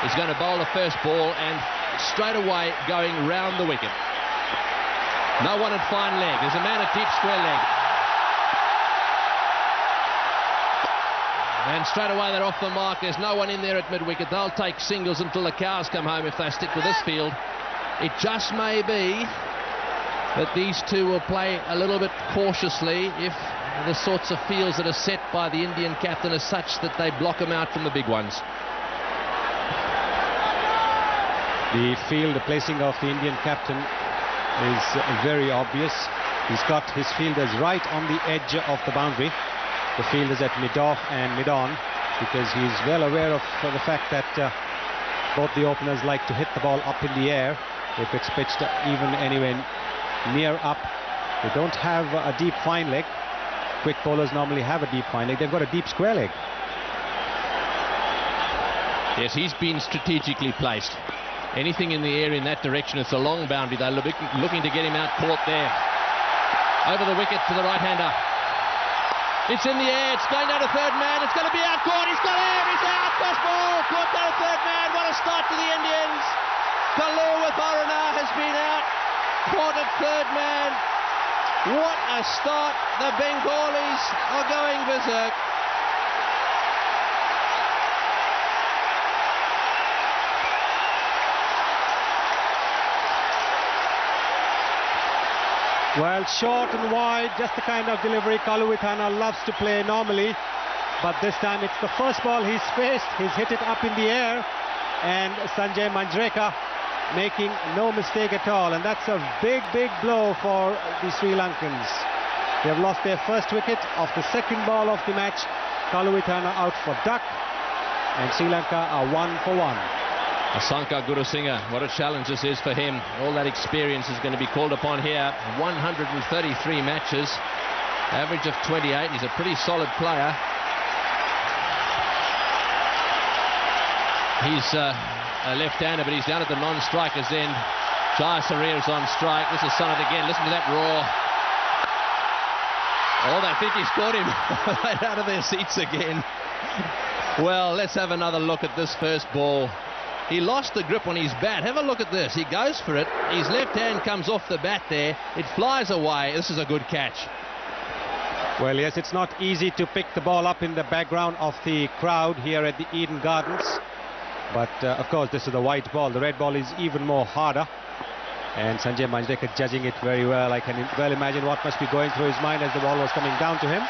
is going to bowl the first ball and straight away going round the wicket. No one at fine leg. There's a man at deep square leg. And straight away they're off the mark. There's no one in there at mid-wicket. They'll take singles until the cows come home if they stick with this field. It just may be that these two will play a little bit cautiously if the sorts of fields that are set by the Indian captain are such that they block them out from the big ones. The field, the placing of the Indian captain is very obvious. He's got his fielders right on the edge of the boundary. The fielders at mid-off and mid-on, because he's well aware of the fact that both the openers like to hit the ball up in the air if it's pitched even anywhere near up. They don't have a deep fine leg. Quick bowlers normally have a deep fine leg. They've got a deep square leg. Yes, he's been strategically placed. Anything in the air in that direction, it's a long boundary. They're looking to get him out caught there. Over the wicket to the right-hander. It's in the air, it's going down to third man, it's going to be out caught, he's got him, he's out, first ball, caught down to third man. What a start to the Indians. Kalur with Aruna has been out, caught at third man. What a start. The Bengalis are going berserk. Well, short and wide, just the kind of delivery Kalur loves to play normally. But this time it's the first ball he's faced. He's hit it up in the air. And Sanjay Manjrekar making no mistake at all. And that's a big, big blow for the Sri Lankans. They have lost their first wicket of the second ball of the match. Kalur out for duck. And Sri Lanka are 1 for 1. Asanka Gurusingha, what a challenge this is for him. All that experience is going to be called upon here. 133 matches, average of 28. He's a pretty solid player. He's a left-hander, but he's down at the non-strikers end. Jayasuriya's on strike. This is Sonnett again. Listen to that roar. Oh, they think he's caught him. Right out of their seats again. Well, let's have another look at this first ball. He lost the grip on his bat. Have a look at this. He goes for it. His left hand comes off the bat there. It flies away. This is a good catch. Well, yes, it's not easy to pick the ball up in the background of the crowd here at the Eden Gardens. But, of course, this is the white ball. The red ball is even more harder. And Sanjay Manjrekar judging it very well. I can well imagine what must be going through his mind as the ball was coming down to him.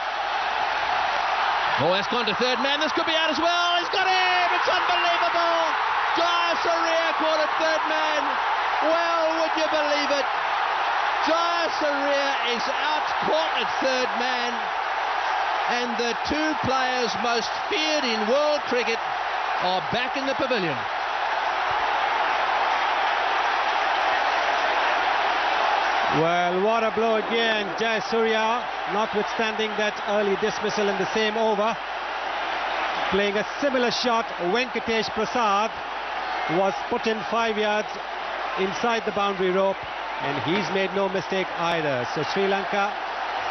Oh, that's gone to third man. This could be out as well. He's got him. It's unbelievable. Jayasuriya caught at third man. Well, would you believe it? Jayasuriya is out caught at third man. And the two players most feared in world cricket are back in the pavilion. Well, what a blow again. Jayasuriya, notwithstanding that early dismissal in the same over, playing a similar shot. Venkatesh Prasad was put in 5 yards inside the boundary rope, and he's made no mistake either. So Sri Lanka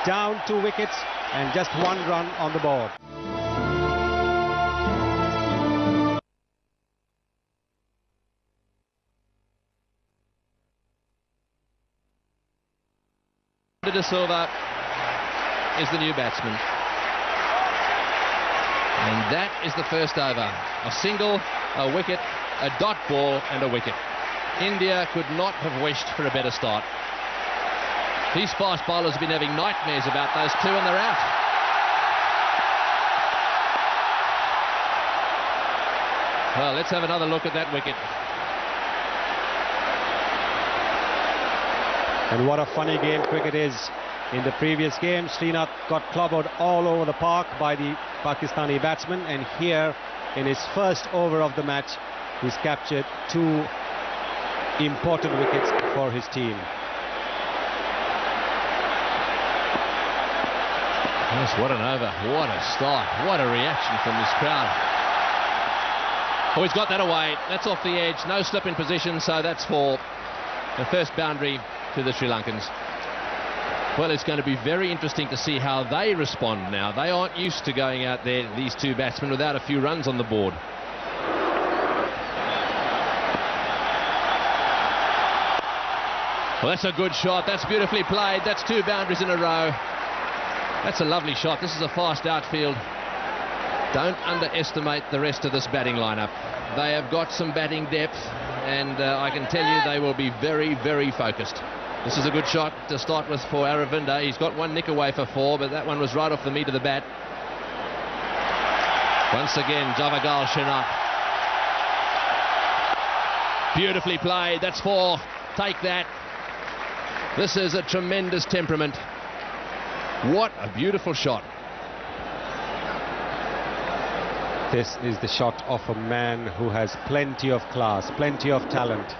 down 2 wickets and just 1 run on the board. De Silva is the new batsman. And that is the first over. A single, a wicket, a dot ball and a wicket. India could not have wished for a better start. These fast bowlers have been having nightmares about those two and they're out. Well, let's have another look at that wicket. And what a funny game cricket is. In the previous game, Srinath got clobbered all over the park by the Pakistani batsman, and here in his first over of the match, he's captured 2 important wickets for his team. Yes, what an over, what a start, what a reaction from this crowd. Oh, he's got that away, that's off the edge, no slip in position, so that's for the first boundary to the Sri Lankans. Well, it's going to be very interesting to see how they respond now. They aren't used to going out there, these two batsmen, without a few runs on the board. Well, that's a good shot. That's beautifully played. That's 2 boundaries in a row. That's a lovely shot. This is a fast outfield. Don't underestimate the rest of this batting lineup. They have got some batting depth, and I can tell you they will be very, very focused. This is a good shot to start with for Aravinda. He's got 1 nick away for 4, but that one was right off the meat of the bat. Once again, Javagal Shinap. Beautifully played. That's 4. Take that. This is a tremendous temperament. What a beautiful shot. This is the shot of a man who has plenty of class, plenty of talent.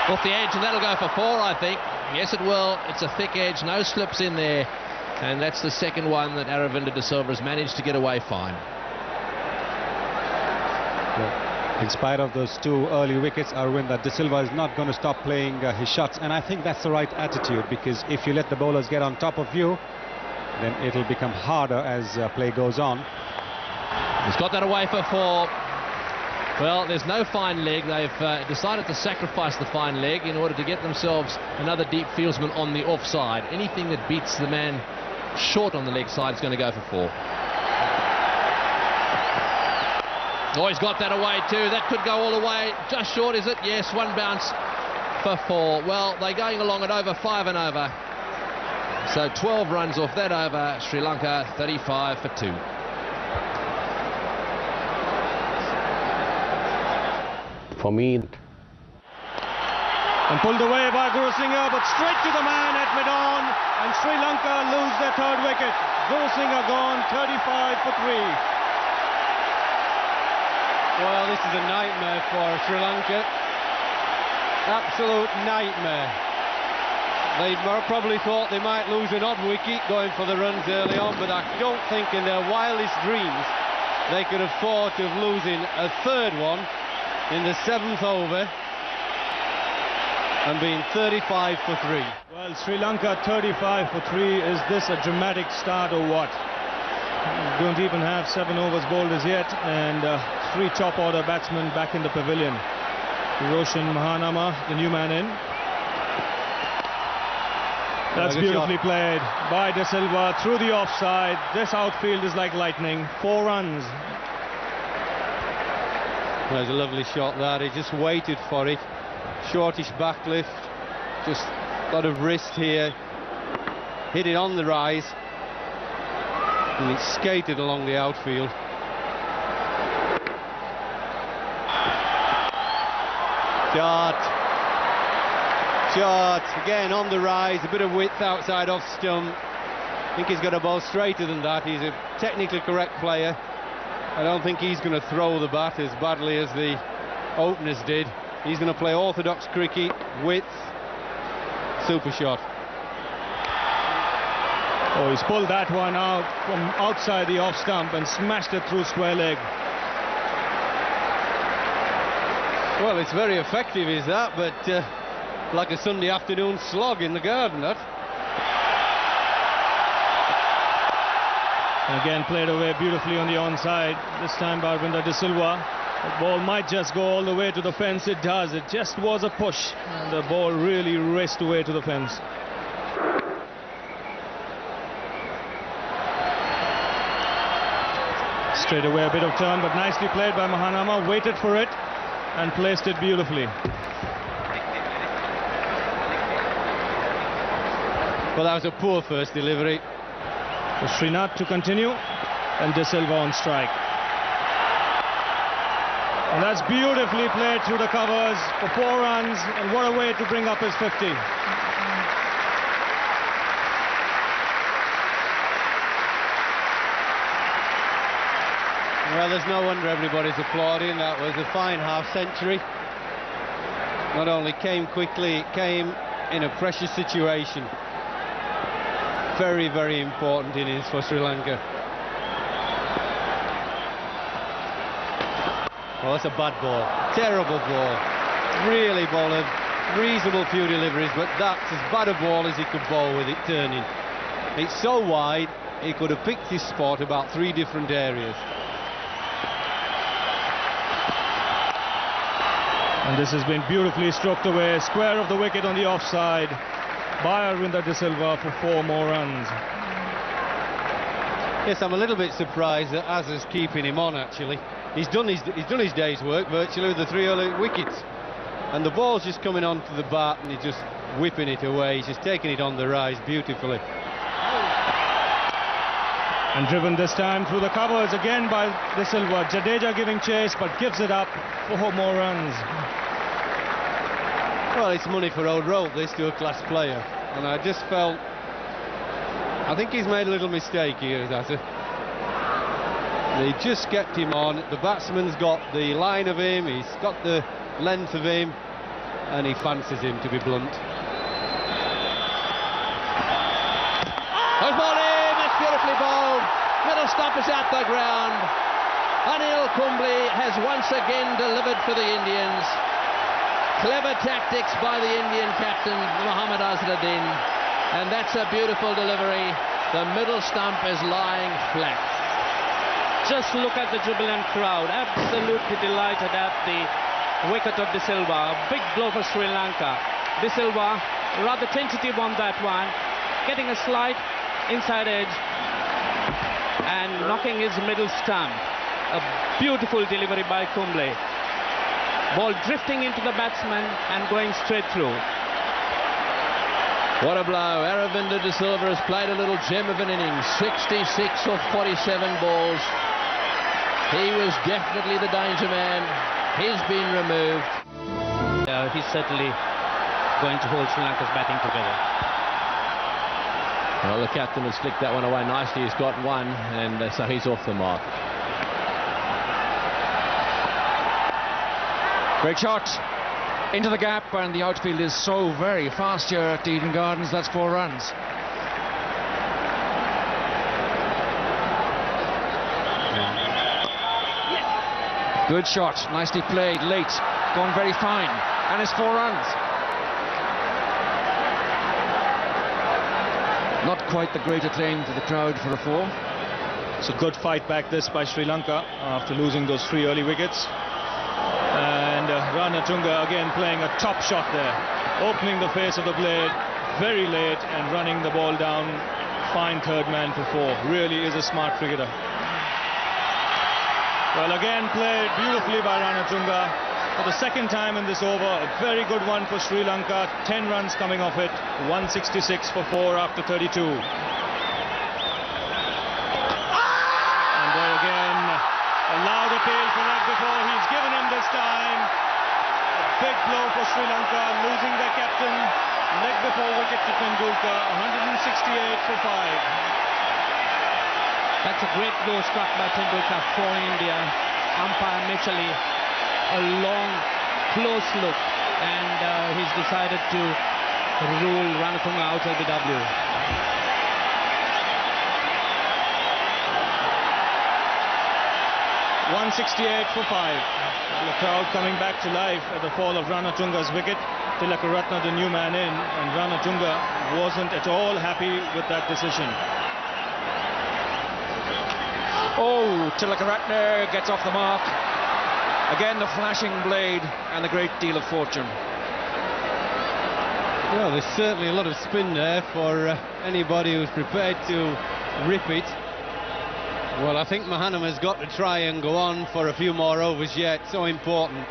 Off the edge, and that'll go for 4, I think. Yes, it will. It's a thick edge, no slips in there. And that's the second one that Aravinda de Silva has managed to get away fine. In spite of those 2 early wickets, Aravinda de Silva is not going to stop playing his shots. And I think that's the right attitude, because if you let the bowlers get on top of you, then it'll become harder as play goes on. He's got that away for 4. Well, there's no fine leg. They've decided to sacrifice the fine leg in order to get themselves another deep fieldsman on the offside. Anything that beats the man short on the leg side is going to go for 4. Oh, he's got that away too. That could go all the way. Just short, is it? Yes, 1 bounce for 4. Well, they're going along at over 5 and over. So 12 runs off that over. Sri Lanka 35 for 2. For me. And pulled away by Guru Singha, but straight to the man at mid-on, and Sri Lanka lose their 3rd wicket. Guru Singha gone 35 for 3. Well, this is a nightmare for Sri Lanka. Absolute nightmare. They probably thought they might lose an odd wicket going for the runs early on, but I don't think in their wildest dreams they could have thought of losing a 3rd one in the 7th over and being 35 for 3. Well, Sri Lanka 35 for 3. Is this a dramatic start or what? Don't even have 7 overs bowled as yet, and 3 top order batsmen back in the pavilion. Roshan Mahanama, the new man in. That's beautifully played by De Silva through the offside. This outfield is like lightning. 4 runs. There's a lovely shot there. He just waited for it. Shortish backlift. Just a lot of wrist here. Hit it on the rise. And it skated along the outfield. Shot again on the rise, a bit of width outside off stump. I think he's got a ball straighter than that. He's a technically correct player. I don't think he's going to throw the bat as badly as the openers did. He's going to play orthodox cricket, width, super shot. Oh, he's pulled that one out from outside the off stump and smashed it through square leg. Well, it's very effective, is that, but like a Sunday afternoon slog in the garden, that. And again, played away beautifully on the onside, this time by Aravinda de Silva. The ball might just go all the way to the fence. It does. It just was a push, and the ball really raced away to the fence. Straight away a bit of turn, but nicely played by Mahanama. Waited for it and placed it beautifully. Well, that was a poor first delivery. So Srinath to continue, and De Silva on strike. And that's beautifully played through the covers for 4 runs, and what a way to bring up his 50. Well, there's no wonder everybody's applauding. That was a fine half-century. Not only came quickly, it came in a pressure situation. Very, very important innings for Sri Lanka. Well, that's a bad ball. Terrible ball. Really bowled reasonable few deliveries, but that's as bad a ball as he could bowl with it turning. It's so wide, he could have picked his spot about 3 different areas. And this has been beautifully stroked away, square of the wicket on the offside by Arvinder De Silva for 4 more runs. Yes, I'm a little bit surprised that Azza's keeping him on, actually. He's done his day's work virtually with the 3 early wickets. And the ball's just coming onto the bat and he's just whipping it away. He's just taking it on the rise beautifully. And driven this time through the covers again by De Silva. Jadeja giving chase but gives it up for 4 more runs. Well, it's money for old Rolt, this, to a class player. And I just felt... I think he's made a little mistake here, Azza. They just kept him on. The batsman's got the line of him, he's got the length of him, and he fancies him, to be blunt. There's ball in, that's beautifully bowled. Middle stump is out the ground. Anil Kumble has once again delivered for the Indians. Clever tactics by the Indian captain, Mohammad Azharuddin. And that's a beautiful delivery. The middle stump is lying flat. Just look at the jubilant crowd, absolutely delighted at the wicket of De Silva. Big blow for Sri Lanka. De Silva rather tentative on that one, getting a slight inside edge and knocking his middle stump. A beautiful delivery by Kumble. Ball drifting into the batsman and going straight through. What a blow. Aravinda De Silva has played a little gem of an innings. 66 off 47 balls. He was definitely the danger man. He's been removed. He's certainly going to hold Sri Lanka's batting together. Well, the captain has flicked that one away nicely. He's got one, and so he's off the mark. Great shot into the gap, and the outfield is so very fast here at Eden Gardens. That's 4 runs. Good shot, nicely played, late, gone very fine, and it's 4 runs. Not quite the great acclaim to the crowd for a 4. It's a good fight back this by Sri Lanka after losing those 3 early wickets. And Ranatunga again playing a top shot there, opening the face of the blade very late and running the ball down. Fine third man for 4. Really is a smart cricketer. Well, again played beautifully by Ranatunga for the second time in this over. A very good one for Sri Lanka. 10 runs coming off it. 166 for 4 after 32. And there again, a loud appeal for leg before. He's given him this time. A big blow for Sri Lanka, losing their captain. Leg before wicket to Tendulkar. 168 for 5. That's a great blow struck by Tendulkar for India. Umpire Mitchell, a long, close look, and he's decided to rule Ranatunga out LBW. .168 for 5. The crowd coming back to life at the fall of Ranatunga's wicket. Tilakaratne, the new man in, and Ranatunga wasn't at all happy with that decision. Oh, Tilakaratne gets off the mark. Again, the flashing blade and a great deal of fortune. Well, there's certainly a lot of spin there for anybody who's prepared to rip it. Well, I think Mahanama's got to try and go on for a few more overs yet. So important.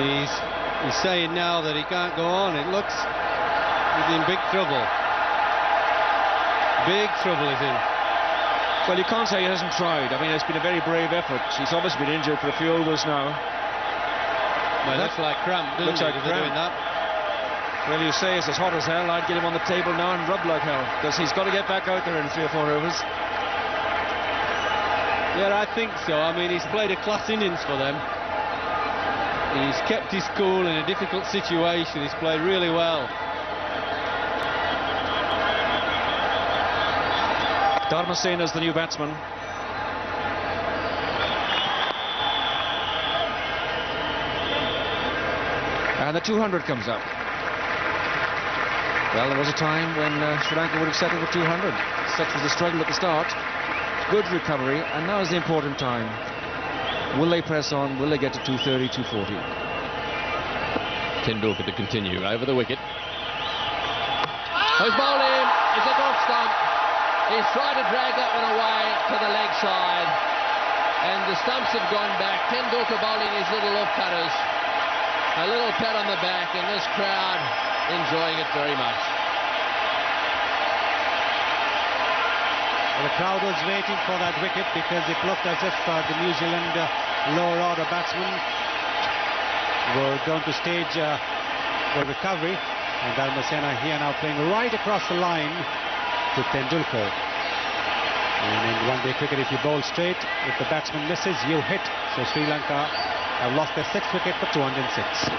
He's saying now that he can't go on. It looks he's in big trouble. Big trouble he's in. Well, you can't say he hasn't tried. I mean, it's been a very brave effort. He's obviously been injured for a few overs now. Well, it looks like cramp, doesn't looks like it, cramp. doing that? Well, you say it's as hot as hell. I'd get him on the table now and rub like hell, because he's got to get back out there in 3 or 4 overs. Yeah, I think so. I mean, he's played a class innings for them. He's kept his cool in a difficult situation. He's played really well. Dharmasena's the new batsman. And the 200 comes up. Well, there was a time when Sri Lanka would have settled for 200. Such was the struggle at the start. Good recovery, and now is the important time. Will they press on? Will they get to 230, 240? Tendulkar to continue over the wicket. Who's bowled him? It's a off stump. He's tried to drag that one away to the leg side, and the stumps have gone back. Tendulkar bowling his little off-cutters. A little pat on the back, and this crowd enjoying it very much. Well, the crowd was waiting for that wicket because it looked as if the New Zealand lower order batsmen were going to stage for recovery. And Dharmasena here now playing right across the line to Tendulkar. And in one-day cricket, if you bowl straight, if the batsman misses, you hit. So Sri Lanka have lost their 6th wicket for 206.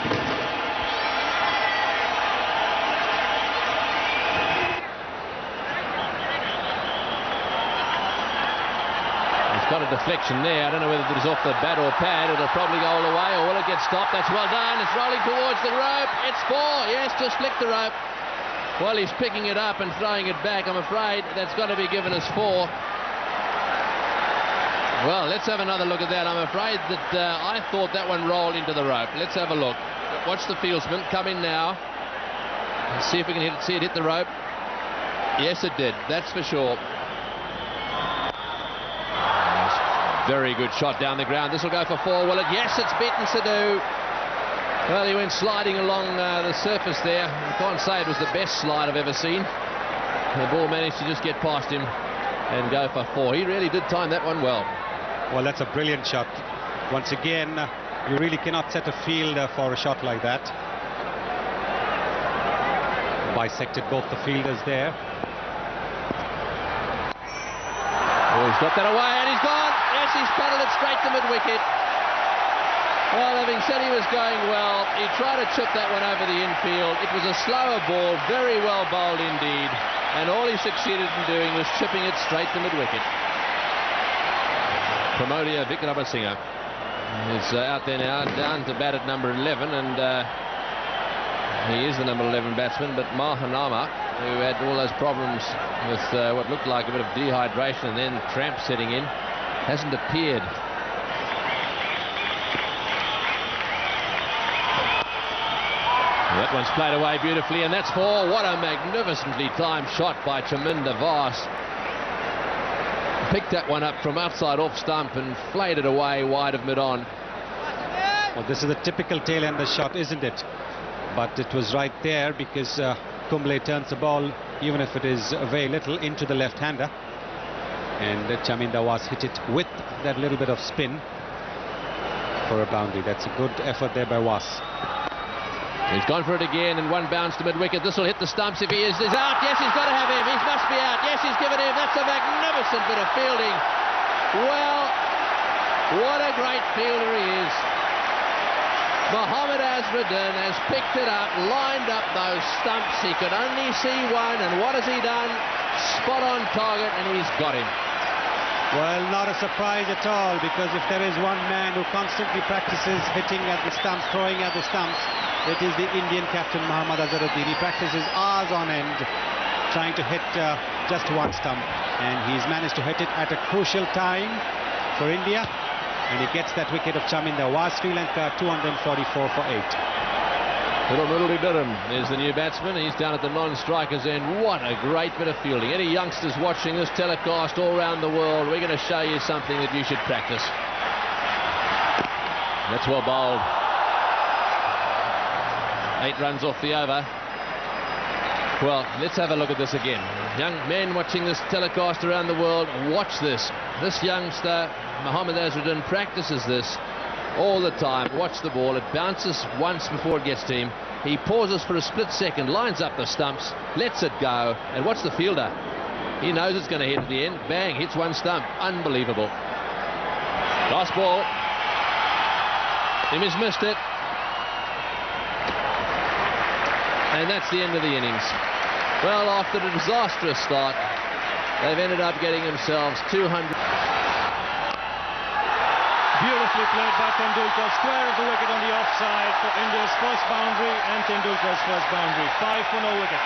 Got a deflection there. I don't know whether it was off the bat or pad. It'll probably go all the way, or will it get stopped? That's well done. It's rolling towards the rope. It's 4. Yes, just flicked the rope. Well, he's picking it up and throwing it back. I'm afraid that's got to be given as 4. Well, let's have another look at that. I'm afraid that I thought that one rolled into the rope. Let's have a look. Watch the fieldsman come in now. See if we can see it hit the rope. Yes, it did. That's for sure. Very good shot down the ground. This will go for 4. Will it? Yes, it's beaten Sidhu. Well, he went sliding along the surface there. I can't say it was the best slide I've ever seen. The ball managed to just get past him and go for 4. He really did time that one well. Well, that's a brilliant shot. Once again, you really cannot set a field for a shot like that. Bisected both the fielders there. Oh, he's got that away and he's gone. Yes, he's paddled it straight to mid-wicket. Well, having said he was going well, he tried to chip that one over the infield. It was a slower ball, very well bowled indeed, and all he succeeded in doing was chipping it straight to mid-wicket. Pramodia Vikramasinghe is out there now, down to bat at number 11, and he is the number 11 batsman, but Mahanama, who had all those problems with what looked like a bit of dehydration and then cramp setting in, hasn't appeared. That one's played away beautifully, and that's 4. What a magnificently timed shot by Chaminda Vaas. Picked that one up from outside off stump and flayed it away wide of mid-on. Well, this is a typical tail-ender shot, isn't it? But it was right there because Kumble turns the ball, even if it is very little, into the left-hander. And Chaminda Vaas hit it with that little bit of spin for a boundary. That's a good effort there by Vaas. He's gone for it again, and one bounce to mid-wicket. This will hit the stumps if he is out. Yes, he's got to have him. He must be out. Yes, he's given him. That's a magnificent bit of fielding. Well, what a great fielder he is. Mohammad Azharuddin has picked it up, lined up those stumps. He could only see one, and what has he done? Spot on target, and he's got him. Well, not a surprise at all, because if there is one man who constantly practices hitting at the stumps, throwing at the stumps, it is the Indian captain, Mohammad Azharuddin. He practices hours on end trying to hit just one stump, and he's managed to hit it at a crucial time for India, and he gets that wicket of Chaminda Vaas. Sri Lanka 244 for 8. Little Muralidharan is the new batsman. He's down at the non-strikers end. What a great bit of fielding. Any youngsters watching this telecast all around the world, we're going to show you something that you should practice. That's well bowled. 8 runs off the over. Well, let's have a look at this again. Young men watching this telecast around the world, watch this. This youngster, Mohammad Azharuddin, practices this all the time. Watch the ball. It bounces once before it gets to him. He pauses for a split second, lines up the stumps, lets it go, and watch the fielder. He knows it's going to hit at the end. Bang, hits one stump. Unbelievable. Last ball. He missed it. And that's the end of the innings. Well, after a disastrous start, they've ended up getting themselves 200. Beautifully played by Tendulkar, square of the wicket on the offside for India's first boundary and Tendulkar's first boundary. 5 for no wicket.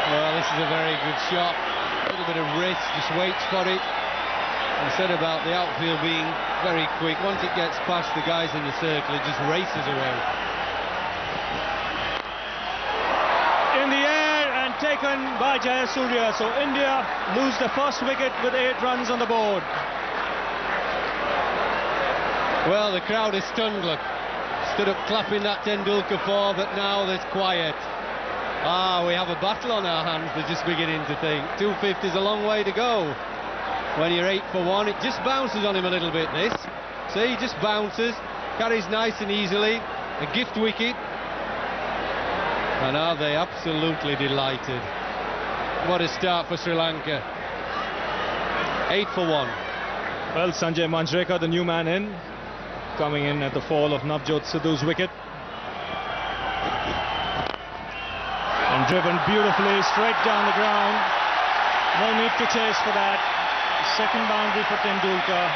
Well, this is a very good shot. A little bit of wrist, just waits for it. I said about the outfield being very quick. Once it gets past the guys in the circle, it just races away. In the air and taken by Jayasuriya. So India lose the first wicket with 8 runs on the board. Well, the crowd is stunned, look. Stood up clapping that Tendulkar for, but now there's quiet. We have a battle on our hands, they're just beginning to think. 250 is a long way to go. When you're 8 for 1, it just bounces on him a little bit, this. See, just bounces, carries nice and easily. A gift wicket. And are they absolutely delighted? What a start for Sri Lanka. 8 for 1. Well, Sanjay Manjrekar, the new man in, coming in at the fall of Navjot Sidhu's wicket. And driven beautifully straight down the ground. No need to chase for that. Second boundary for Tendulkar.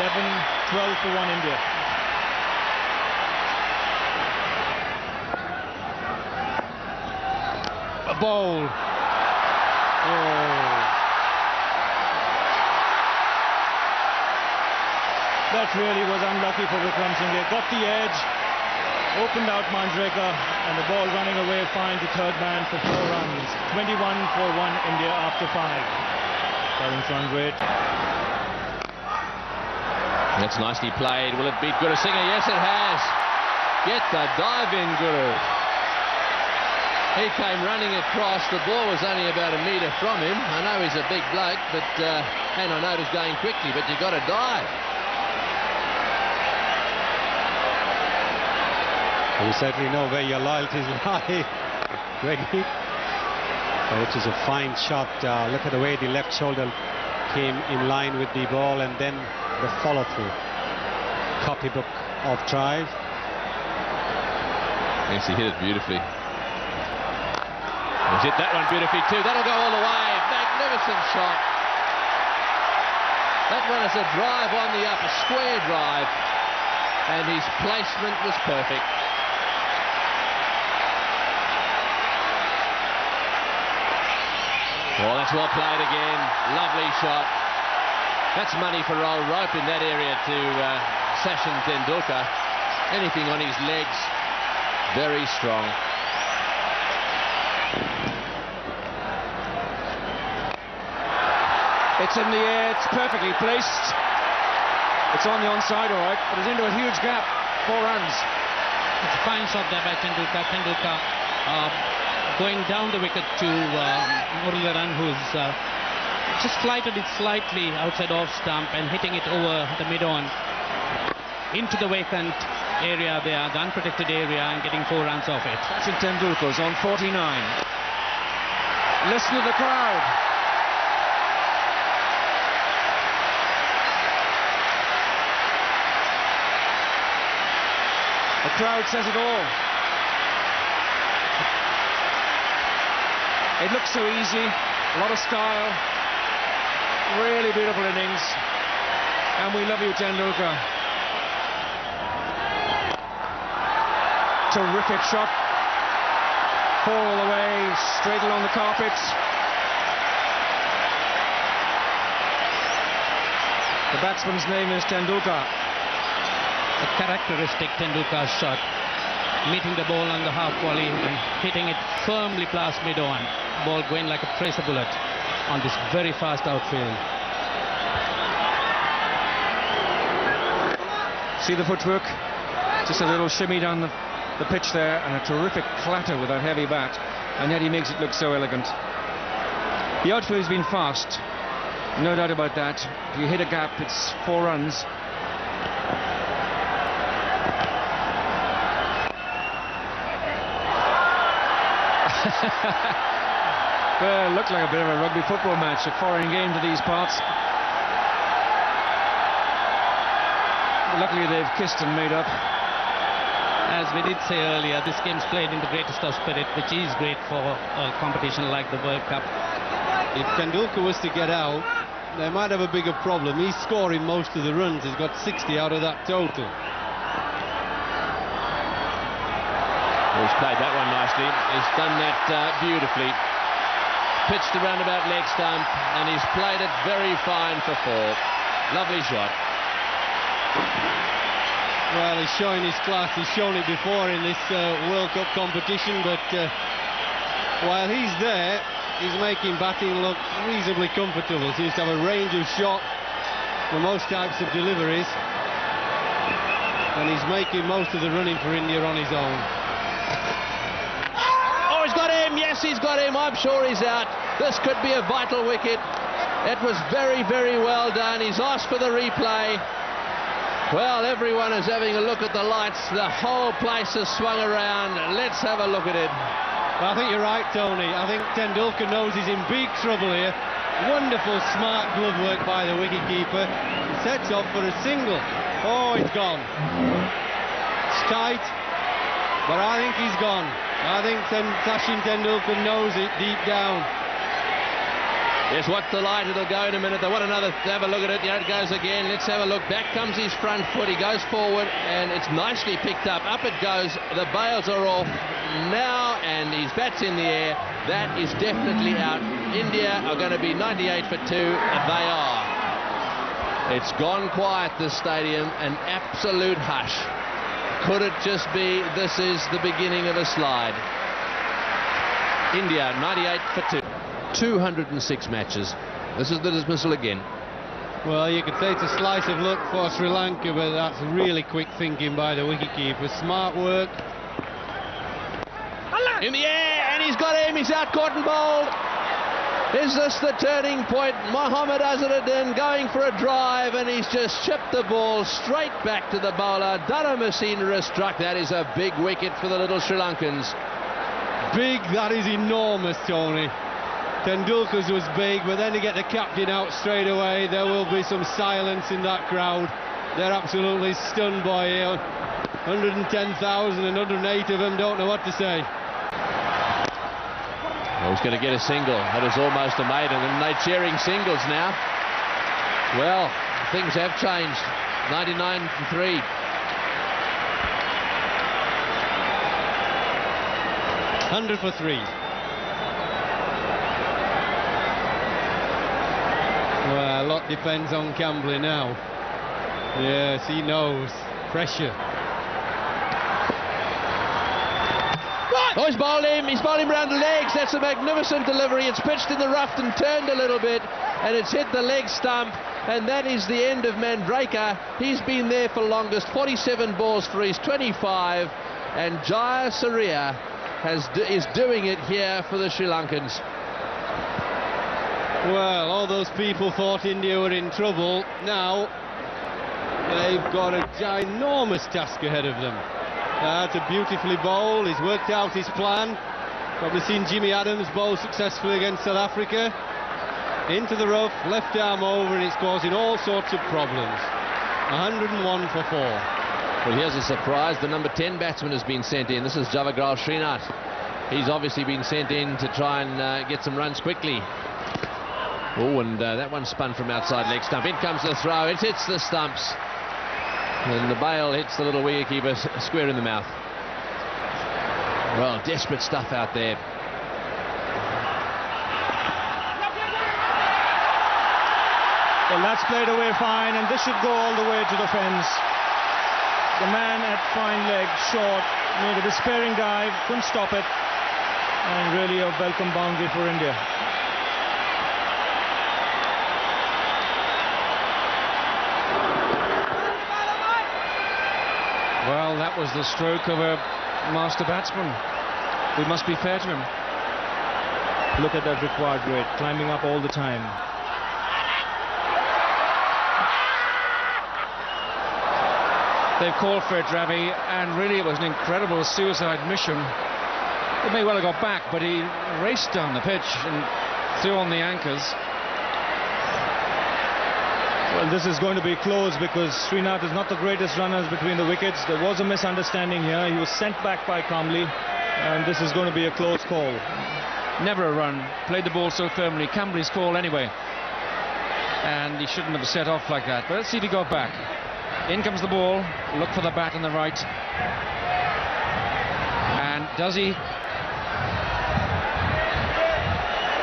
11-12 for 1 India. A bowl. Oh. That really was unlucky for Vikram Singh. Got the edge, opened out Manjrekar, and the ball running away fine to third man for 4 runs. 21 for 1 India after 5. Current run rate. That's nicely played. Will it beat Guru Singh? Yes, it has. Get the dive in, Guru. He came running across. The ball was only about a metre from him. I know he's a big bloke, but and I know it was going quickly, but you've got to dive. You certainly know where your loyalties lie, Greggy. Which is a fine shot. Look at the way the left shoulder came in line with the ball, and then the follow-through. Copybook of drive. Yes, he hit it beautifully. He's hit that one beautifully too. That'll go all the way. Magnificent shot. That one is a drive on the upper square drive, and his placement was perfect. Well, that's well played again. Lovely shot. That's money for old rope in that area to Sachin Tendulkar. Anything on his legs, very strong. It's in the air, it's perfectly placed. It's on the onside, all right, but it's into a huge gap. 4 runs. It's a fine shot there by Tendulkar. Tendulkar going down the wicket to Muralidharan, who's just flighted it slightly outside off stump and hitting it over the mid-on into the vacant area there, the unprotected area, and getting 4 runs off it. Sachin Tendulkar's on 49. Listen to the crowd. The crowd says it all. It looks so easy, a lot of style, really beautiful innings, and we love you, Tendulkar. Terrific shot, all the way, straight along the carpets. The batsman's name is Tendulkar. A characteristic Tendulkar shot, meeting the ball on the half volley and hitting it firmly past mid-on. Ball going like a tracer bullet on this very fast outfield. See the footwork? Just a little shimmy down the pitch there, and a terrific clatter with that heavy bat, and yet he makes it look so elegant. The outfield has been fast, no doubt about that. If you hit a gap, it's 4 runs. Well, it looked like a bit of a rugby football match, a foreign game to these parts. Luckily they've kissed and made up. As we did say earlier, this game's played in the greatest of spirit, which is great for a competition like the World Cup. If Tendulkar was to get out, they might have a bigger problem. He's scoring most of the runs. He's got 60 out of that total. He's played that one nicely. He's done that beautifully. pitched around about leg stump, and he's played it very fine for 4. Lovely shot. Well, he's showing his class. He's shown it before in this World Cup competition, but while he's there, he's making batting look reasonably comfortable. Seems to have a range of shot for most types of deliveries, and he's making most of the running for India on his own. Oh, he's got him! Yes, he's got him. I'm sure he's out. This could be a vital wicket. It was very, very well done. He's asked for the replay. Well, everyone is having a look at the lights. The whole place has swung around. Let's have a look at it. I think you're right, Tony. I think Tendulkar knows he's in big trouble here. Wonderful, smart glove work by the wicketkeeper. He sets off for a single. Oh, it's gone. It's tight, but I think he's gone. I think Sachin Tendulkar knows it deep down. Yes, watch the light. It'll go in a minute. They want another. Have a look at it. Here it goes again. Let's have a look. Back comes his front foot. He goes forward, and it's nicely picked up. Up it goes. The bails are off now, and his bat's in the air. That is definitely out. India are going to be 98 for 2. They are. It's gone quiet, this stadium. An absolute hush. Could it just be this is the beginning of a slide? India 98 for 2. 206 matches. This is the dismissal again. Well, you could say it's a slice of luck for Sri Lanka, but that's really quick thinking by the wicketkeeper. Smart work. In the air, and he's got him. He's out, caught and bowled. Is this the turning point? Mohammad Azharuddin going for a drive, and he's just chipped the ball straight back to the bowler. Dharamasindra struck. That is a big wicket for the little Sri Lankans. Big, that is enormous, Tony. Tendulkar's was big, but then to get the captain out straight away, there will be some silence in that crowd. They're absolutely stunned by it. 110,000 and 108 of them don't know what to say. Well, he's going to get a single. That is almost a maiden, and they're cheering singles now. Well, things have changed. 99 for 3. $100 for 3. Well, a lot depends on Cambley now. Yes, he knows. Pressure. Oh, he's bowled him. He's bowled him round the legs. That's a magnificent delivery. It's pitched in the rough and turned a little bit, and it's hit the leg stump, and that is the end of Mandraker. He's been there for longest. 47 balls for his 25, and Jaya Surya is doing it here for the Sri Lankans. Well, all those people thought India were in trouble. Now they've got a ginormous task ahead of them. That's a beautifully bowled. He's worked out his plan. Probably seen Jimmy Adams bowl successfully against South Africa. Into the rough, left arm over, and it's causing all sorts of problems. 101 for 4. Well, here's a surprise. The number 10 batsman has been sent in. This is Javagral Srinath. He's obviously been sent in to try and get some runs quickly. Oh, and that one spun from outside leg stump. In comes the throw. It hits the stumps. And the bail hits the little wicketkeeper square in the mouth. Well, desperate stuff out there. Well, that's played away fine, and this should go all the way to the fence. The man at fine leg, short, made a despairing dive, couldn't stop it, and really a welcome boundary for India. Well, that was the stroke of a master batsman. We must be fair to him. Look at that required rate, climbing up all the time. They've called for it, Ravi, and really it was an incredible suicide mission. It may well have got back, but he raced down the pitch and threw on the anchors. Well, this is going to be close because Srinath is not the greatest runners between the wickets. There was a misunderstanding here. He was sent back by Kamble, and this is going to be a close call. Never a run. Played the ball so firmly. Cambly's call anyway. And he shouldn't have set off like that. But let's see if he got back. In comes the ball. Look for the bat on the right. And does he?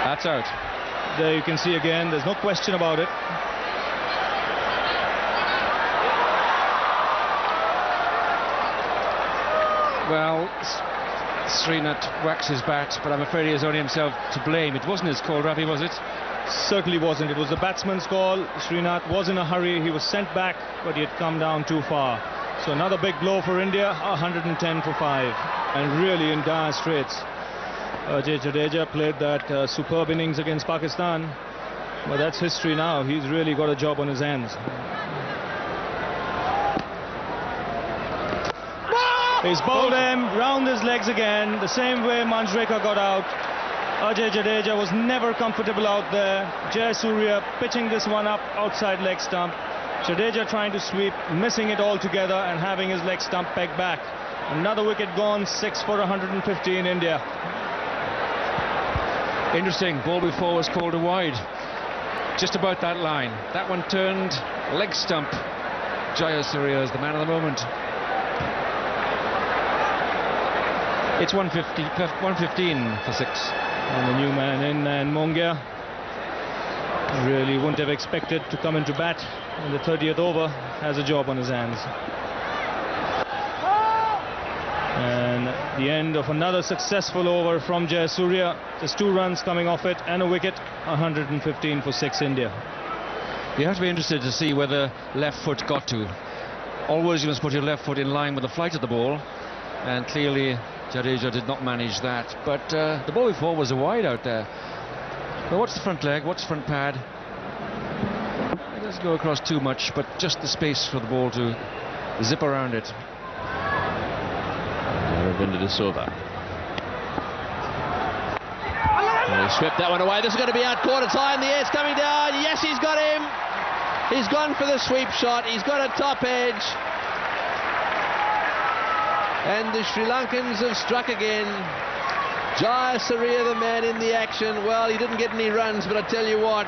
That's out. There you can see again, there's no question about it. Well, Srinath whacks his bat, but I'm afraid he has only himself to blame. It wasn't his call, Ravi, was it? Certainly wasn't. It was the batsman's call. Srinath was in a hurry. He was sent back, but he had come down too far. So another big blow for India, 110 for 5. And really in dire straits. Jadeja played that superb innings against Pakistan. But that's history now. He's really got a job on his hands. He's bowled him round his legs again, the same way Manjrekar got out. Ajay Jadeja was never comfortable out there. Jayasuriya pitching this one up outside leg stump. Jadeja trying to sweep, missing it altogether and having his leg stump pegged back. Another wicket gone, 6 for 150 in India. Interesting, ball before was called a wide. Just about that line. That one turned leg stump. Jayasuriya is the man of the moment. It's 115 for 6. And the new man in, and Mongia really wouldn't have expected to come into bat in the 30th over. Has a job on his hands. And the end of another successful over from Jayasuriya. Just 2 runs coming off it and a wicket. 115 for 6 India. You have to be interested to see where the left foot got to. Always you must put your left foot in line with the flight of the ball, and clearly Jadeja did not manage that, but the ball before was a wide out there. Well, what's the front leg? What's front pad? It doesn't go across too much, but just the space for the ball to zip around it. Ravinder de Silva. He swept that one away. This is going to be out caught. It's high in the air. It's coming down. Yes, he's got him. He's gone for the sweep shot. He's got a top edge. And the Sri Lankans have struck again. Jayasuriya, the man in the action. Well, he didn't get any runs, but I tell you what,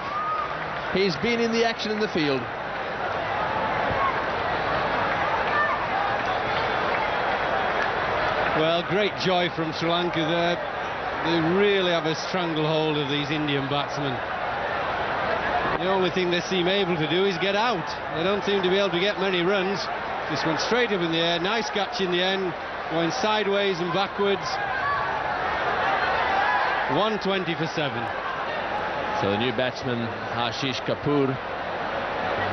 he's been in the action in the field. Well, great joy from Sri Lanka there. They really have a stranglehold of these Indian batsmen. The only thing they seem able to do is get out. They don't seem to be able to get many runs. Just went straight up in the air. Nice catch in the end. Going sideways and backwards. 120 for 7. So the new batsman, Ashish Kapoor,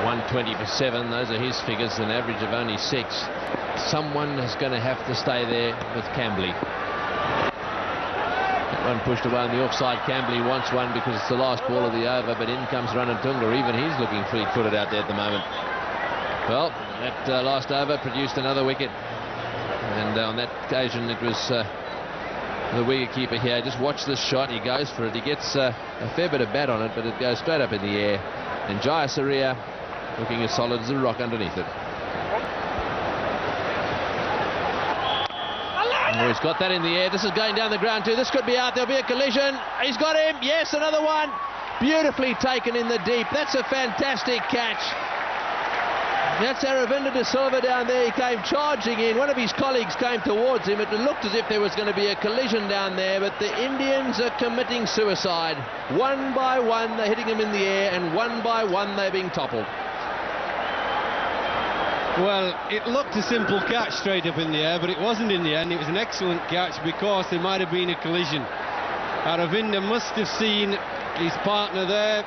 120 for 7. Those are his figures, an average of only 6. Someone is going to have to stay there with Cambley. That one pushed away on the offside. Cambley wants one because it's the last ball of the over, but in comes Ranatunga. Even he's looking fleet-footed out there at the moment. Well, that last over produced another wicket. And on that occasion, it was the wicketkeeper here. Just watch this shot. He goes for it. He gets a fair bit of bat on it, but it goes straight up in the air. And Jayasuriya looking as solid as a rock underneath it. Oh, he's got that in the air. This is going down the ground too. This could be out. There'll be a collision. He's got him. Yes, another one. Beautifully taken in the deep. That's a fantastic catch. That's Ravinder de Silva down there. He came charging in. One of his colleagues came towards him. It looked as if there was going to be a collision down there, but the Indians are committing suicide. One by one, they're hitting him in the air, and one by one, they're being toppled. Well, it looked a simple catch straight up in the air, but it wasn't in the end. It was an excellent catch because there might have been a collision. Ravinder must have seen his partner there,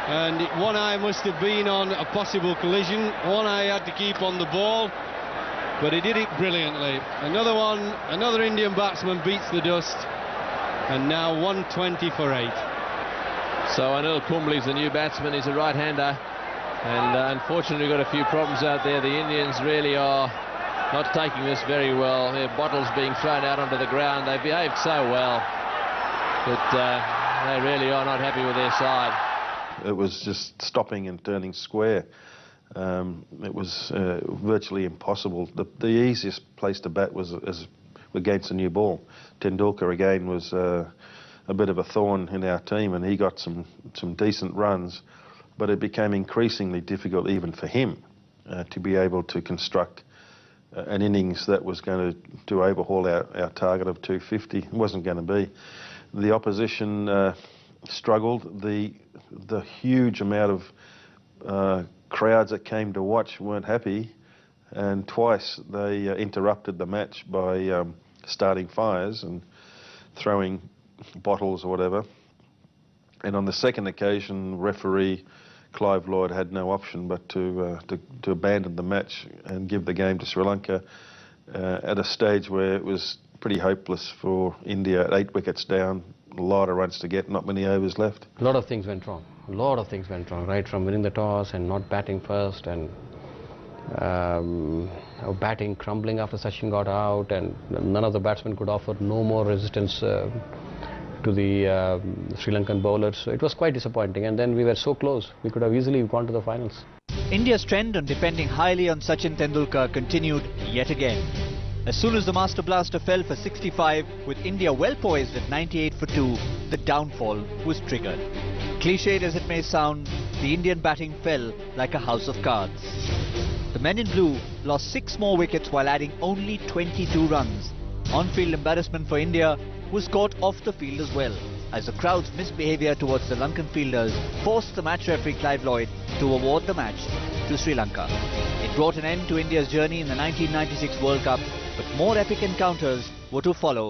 and one eye must have been on a possible collision. One eye had to keep on the ball, but he did it brilliantly. Another one, another Indian batsman beats the dust, and now 120 for 8. So Anil Kumbli's the new batsman. He's a right-hander, and unfortunately we've got a few problems out there. The Indians really are not taking this very well. Their bottles being thrown out onto the ground. They've behaved so well, but they really are not happy with their side. It was just stopping and turning square. It was virtually impossible. The easiest place to bat was against a new ball. Tendulkar again was a bit of a thorn in our team, and he got some decent runs, but it became increasingly difficult even for him to be able to construct an innings that was going to overhaul our target of 250. It wasn't going to be. The opposition struggled. The huge amount of crowds that came to watch weren't happy, and twice they interrupted the match by starting fires and throwing bottles or whatever. And on the second occasion, referee Clive Lloyd had no option but to abandon the match and give the game to Sri Lanka at a stage where it was pretty hopeless for India at 8 wickets down, a lot of runs to get, not many overs left. A lot of things went wrong. A lot of things went wrong, right from winning the toss and not batting first, and batting crumbling after Sachin got out, and none of the batsmen could offer no more resistance to the Sri Lankan bowlers. So it was quite disappointing, and then we were so close. We could have easily gone to the finals. India's trend on depending highly on Sachin Tendulkar continued yet again. As soon as the Master Blaster fell for 65, with India well poised at 98 for 2, the downfall was triggered. Cliched as it may sound, the Indian batting fell like a house of cards. The men in blue lost 6 more wickets while adding only 22 runs. On-field embarrassment for India was caught off the field as well, as the crowd's misbehaviour towards the Lankan fielders forced the match referee Clive Lloyd to award the match to Sri Lanka. It brought an end to India's journey in the 1996 World Cup, but more epic encounters were to follow